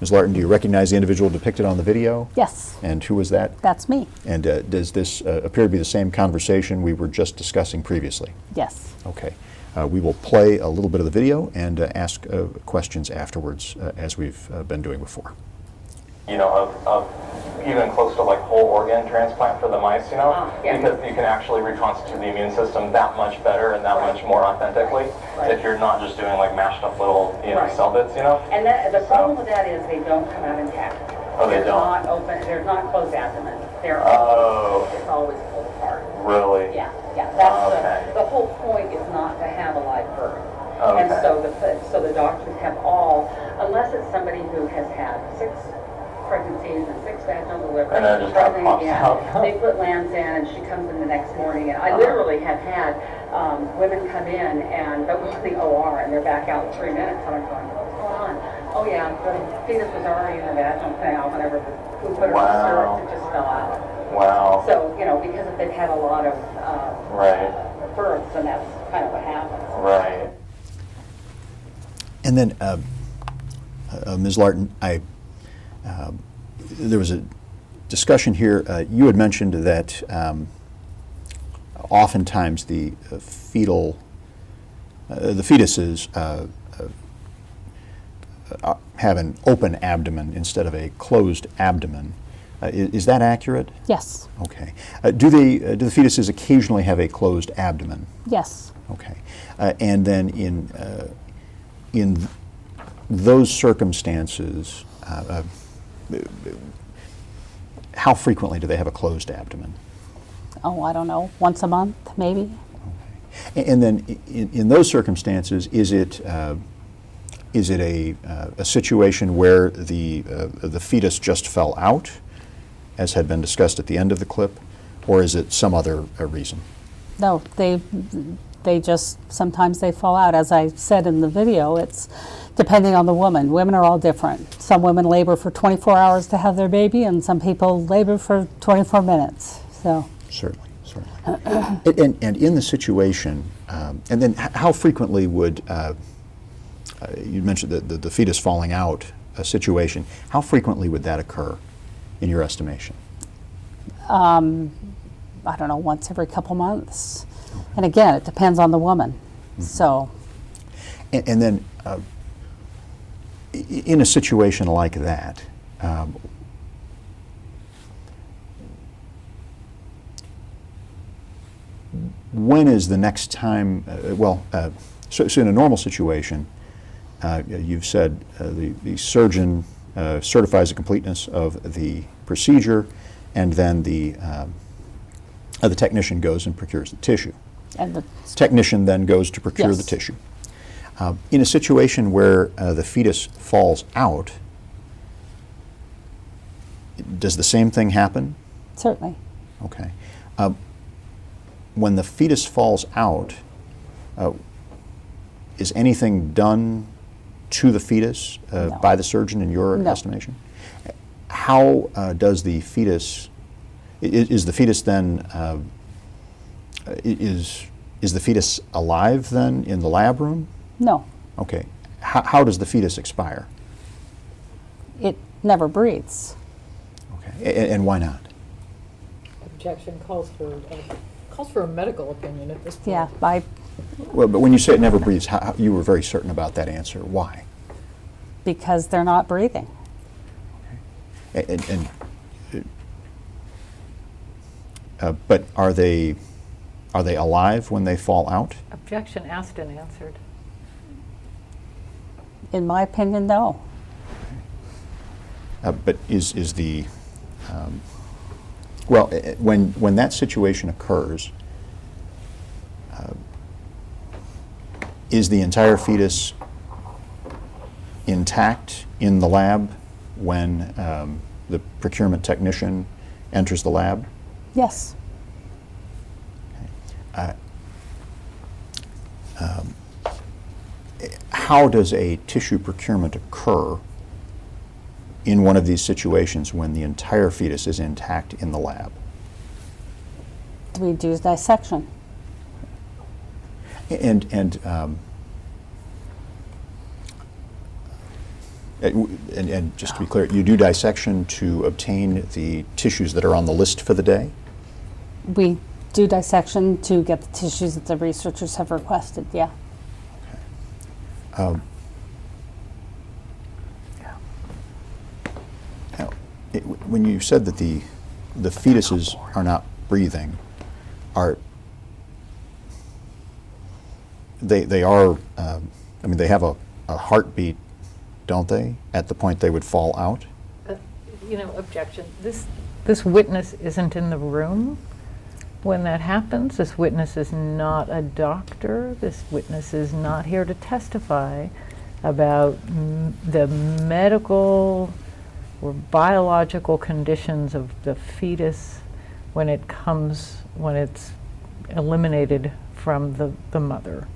Ms. Larton, do you recognize the individual depicted on the video? Yes, And who was that? that's me. And does this appear to be the same conversation we were just discussing previously? Yes. Okay. We will play a little bit of the video and ask questions afterwards, as we've been doing before. You know, of even close to like whole organ transplant for the mice, you know, Yeah. because you can actually reconstitute the immune system that much better and that much more authentically if you're not just doing like mashed up little, you know, Right. cell bits, you know. And that, the problem with that is they don't come out intact. Oh, they They're don't? not open, they're not closed abdomen. They're Oh. it's always pulled apart. Really? Yeah, yeah. That's Okay. the whole point is not to have a live birth. Okay. And so the doctors have all, unless it's somebody who has had 6 pregnancies and 6 vaginal deliveries. And then it just kind of pregnant pops again, out. they put lambs in and she comes in the next morning. And I literally have had women come in and go to the OR and they're back out in 3 minutes. And I'm going, what's going on? Oh yeah, the fetus was already in the vaginal canal whenever we put her on syrup, it just fell out. Wow. So, you know, because they've had a lot of Right. births, and that's kind of what happens. Right. And then, Ms. Larton, there was a discussion here. You had mentioned that oftentimes the fetuses have an open abdomen instead of a closed abdomen. Is that accurate? Yes. Okay. Do the fetuses occasionally have a closed abdomen? Yes. Okay. And then in those circumstances, how frequently do they have a closed abdomen? Oh, I don't know, once a month, maybe? And then in those circumstances, is it a situation where the fetus just fell out, as had been discussed at the end of the clip, or is it some other reason? No, they just, sometimes they fall out. As I said in the video, it's depending on the woman. Women are all different. Some women labor for 24 hours to have their baby, and some people labor for 24 minutes. So Certainly, certainly. And in the situation, and then how frequently would, you mentioned the fetus falling out situation, how frequently would that occur in your estimation? I don't know, once every couple months. And again, it depends on the woman. Mm-hmm. So, And then in a situation like that, when is the next time, so in a normal situation, you've said the surgeon certifies the completeness of the procedure, and then the technician goes and procures the tissue. and the, Technician then goes to procure Yes. the tissue. In a situation where the fetus falls out, does the same thing happen? certainly. Okay. When the fetus falls out, is anything done to the fetus No. by the surgeon in your No. estimation? How does the fetus, is the fetus then, is the fetus alive then in the lab room? No, Okay. How does the fetus expire? it never breathes. Okay. And why not? Objection calls for a medical opinion at this point. Yeah, Well, but when you say it never breathes, you were very certain about that answer. Why? because they're not breathing. But are they alive when they fall out? Objection asked and answered. In my opinion, no. But is the well, when that situation occurs, is the entire fetus intact in the lab when the procurement technician enters the lab? Yes. How does a tissue procurement occur in one of these situations when the entire fetus is intact in the lab? We do dissection. And just to be clear, you do dissection to obtain the tissues that are on the list for the day? We do dissection to get the tissues that the researchers have requested, yeah. Now, when you said that the fetuses are not breathing, are they are, I mean, they have a heartbeat, don't they, at the point they would fall out? Objection. This witness isn't in the room when that happens. This witness is not a doctor. This witness is not here to testify about the medical or biological conditions of the fetus when it's eliminated from the mother.